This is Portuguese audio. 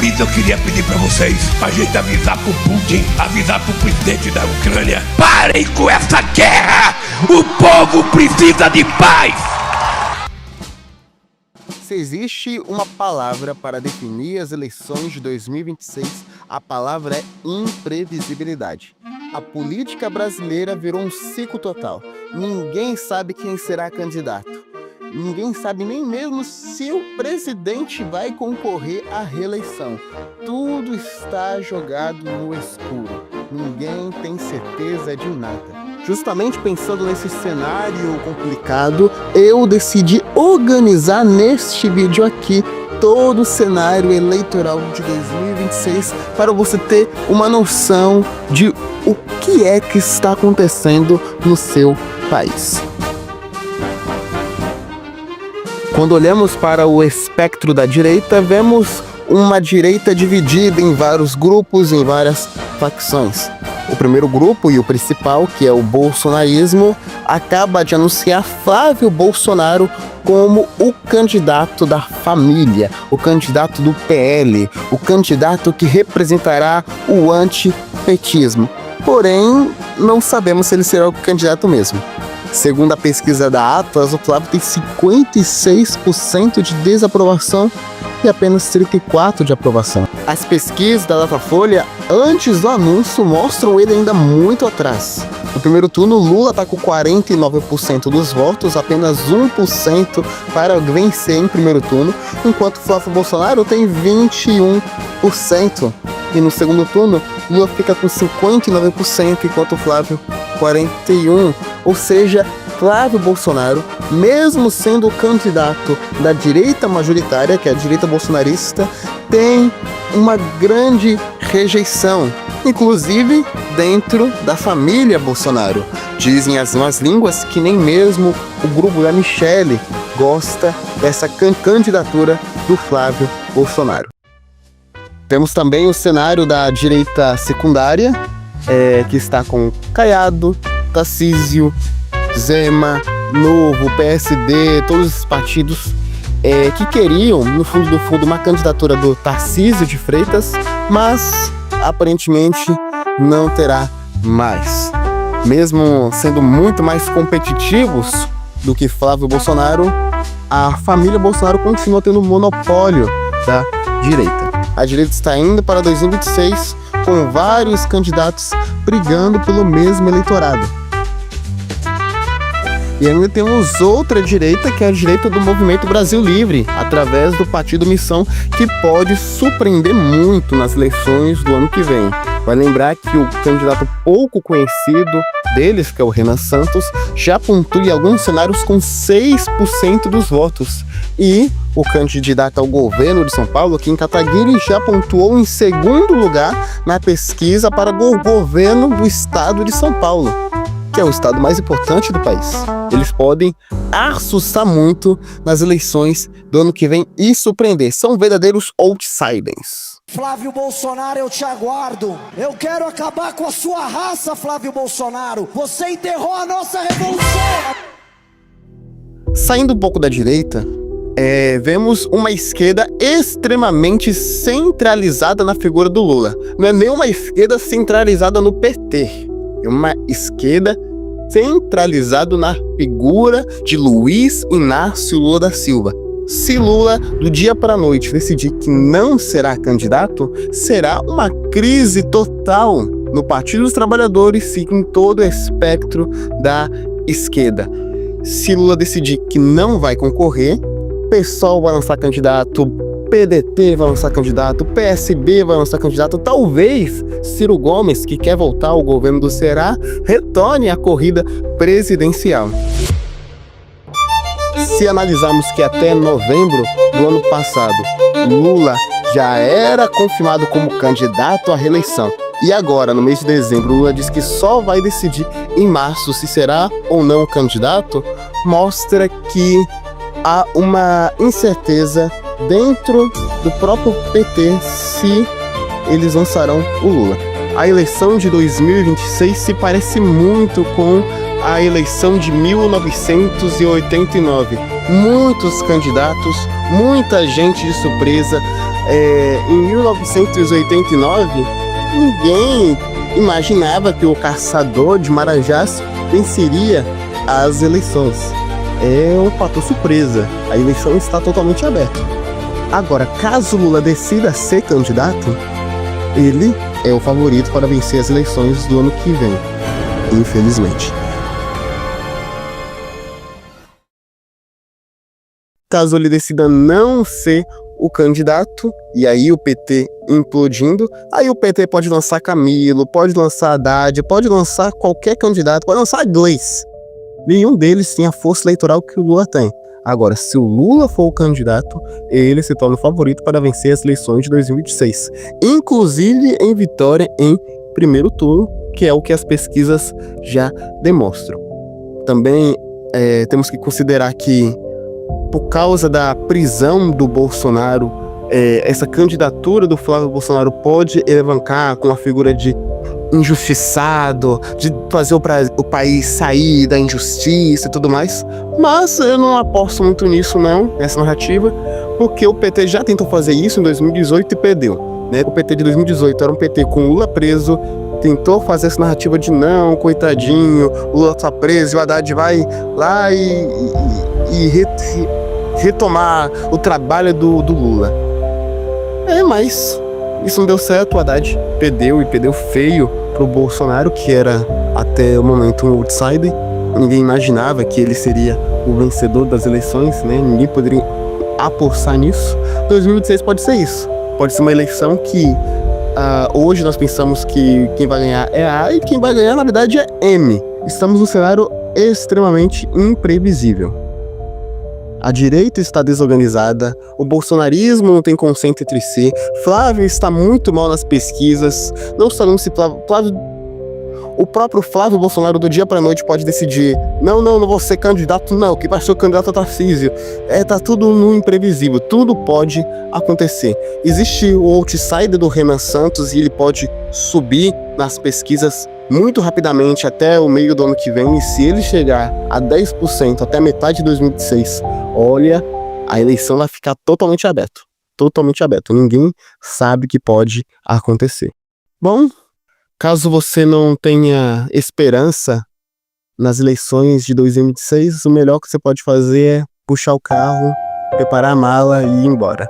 isso eu queria pedir pra vocês, pra gente avisar pro Putin, avisar pro presidente da Ucrânia: parem com essa guerra! O povo precisa de paz! Se existe uma palavra para definir as eleições de 2026, a palavra é imprevisibilidade. A política brasileira virou um ciclo total. Ninguém sabe quem será candidato. Ninguém sabe nem mesmo se o presidente vai concorrer à reeleição. Tudo está jogado no escuro. Ninguém tem certeza de nada. Justamente pensando nesse cenário complicado, eu decidi organizar neste vídeo aqui todo o cenário eleitoral de 2026 para você ter uma noção de o que é que está acontecendo no seu país. Quando olhamos para o espectro da direita, vemos uma direita dividida em vários grupos, em várias facções. O primeiro grupo e o principal, que é o bolsonarismo, acaba de anunciar Flávio Bolsonaro como o candidato da família, o candidato do PL, o candidato que representará o antipetismo. Porém, não sabemos se ele será o candidato mesmo. Segundo a pesquisa da Atlas, o Flávio tem 56% de desaprovação e apenas 34% de aprovação. As pesquisas da Datafolha, antes do anúncio, mostram ele ainda muito atrás. No primeiro turno, Lula está com 49% dos votos, apenas 1% para vencer em primeiro turno, enquanto Flávio Bolsonaro tem 21%. E no segundo turno, Lula fica com 59%, enquanto Flávio 41%. Ou seja, Flávio Bolsonaro, mesmo sendo o candidato da direita majoritária, que é a direita bolsonarista, tem uma grande rejeição, inclusive dentro da família Bolsonaro. Dizem as más línguas que nem mesmo o grupo da Michelle gosta dessa candidatura do Flávio Bolsonaro. Temos também o cenário da direita secundária, que está com Caiado, Tarcísio, Zema, Novo, PSD, todos esses partidos que queriam, no fundo do fundo, uma candidatura do Tarcísio de Freitas, mas aparentemente não terá mais. Mesmo sendo muito mais competitivos do que Flávio Bolsonaro, a família Bolsonaro continua tendo monopólio da direita. A direita está indo para 2026 com vários candidatos brigando pelo mesmo eleitorado. E ainda temos outra direita, que é a direita do Movimento Brasil Livre, através do Partido Missão, que pode surpreender muito nas eleições do ano que vem. Vai lembrar que o candidato pouco conhecido deles, que é o Renan Santos, já pontua em alguns cenários com 6% dos votos. E o candidato ao governo de São Paulo, Kim Kataguiri, já pontuou em segundo lugar na pesquisa para o governo do estado de São Paulo, que é o estado mais importante do país. Eles podem assustar muito nas eleições do ano que vem e surpreender. São verdadeiros outsiders. Flávio Bolsonaro, eu te aguardo. Eu quero acabar com a sua raça, Flávio Bolsonaro. Você enterrou a nossa revolução. Saindo um pouco da direita, vemos uma esquerda extremamente centralizada na figura do Lula. Não é nem uma esquerda centralizada no PT. É uma esquerda centralizada na figura de Luiz Inácio Lula da Silva. Se Lula, do dia para a noite, decidir que não será candidato, será uma crise total no Partido dos Trabalhadores e em todo o espectro da esquerda. Se Lula decidir que não vai concorrer, o PSOL vai lançar candidato, PDT vai lançar candidato, PSB vai lançar candidato, talvez Ciro Gomes, que quer voltar ao governo do Ceará, retorne à corrida presidencial. Se analisarmos que até novembro do ano passado, Lula já era confirmado como candidato à reeleição, e agora, no mês de dezembro, Lula diz que só vai decidir em março se será ou não candidato, mostra que há uma incerteza dentro do próprio PT se eles lançarão o Lula. A eleição de 2026 se parece muito com a eleição de 1989. Muitos candidatos, muita gente de surpresa, Em 1989, ninguém imaginava que o caçador de Marajás venceria as eleições. É um fator surpresa. A eleição está totalmente aberta. Agora, caso Lula decida ser candidato, ele é o favorito para vencer as eleições do ano que vem, infelizmente. Caso ele decida não ser o candidato, e aí o PT implodindo, aí o PT pode lançar Camilo, pode lançar Haddad, pode lançar qualquer candidato, pode lançar Gleice. Nenhum deles tem a força eleitoral que o Lula tem. Agora, se o Lula for o candidato, ele se torna o favorito para vencer as eleições de 2026. Inclusive em vitória em primeiro turno, que é o que as pesquisas já demonstram. Também temos que considerar que, por causa da prisão do Bolsonaro, essa candidatura do Flávio Bolsonaro pode elevancar com a figura de injustiçado, de fazer o país sair da injustiça e tudo mais. Mas eu não aposto muito nisso não, nessa narrativa, porque o PT já tentou fazer isso em 2018 e perdeu, né? O PT de 2018 era um PT com Lula preso, tentou fazer essa narrativa de não, coitadinho, o Lula tá preso e o Haddad vai lá e retomar o trabalho do Lula. Mas isso não deu certo, o Haddad perdeu e perdeu feio pro Bolsonaro, que era até o momento um outsider. Ninguém imaginava que ele seria o vencedor das eleições, né? Ninguém poderia apostar nisso. 2026 pode ser isso. Pode ser uma eleição que hoje nós pensamos que quem vai ganhar é A e quem vai ganhar, na verdade, é M. Estamos num cenário extremamente imprevisível. A direita está desorganizada, o bolsonarismo não tem consenso entre si, Flávio está muito mal nas pesquisas, não sabemos se o próprio Flávio Bolsonaro do dia para a noite pode decidir, não vou ser candidato não, que vai ser o candidato a Tarcísio. Tá tudo no imprevisível, tudo pode acontecer. Existe o outsider do Renan Santos e ele pode subir nas pesquisas muito rapidamente até o meio do ano que vem, e se ele chegar a 10% até metade de 2026, olha, a eleição vai ficar totalmente aberta. Totalmente aberta. Ninguém sabe o que pode acontecer. Bom, caso você não tenha esperança nas eleições de 2026, o melhor que você pode fazer é puxar o carro, preparar a mala e ir embora.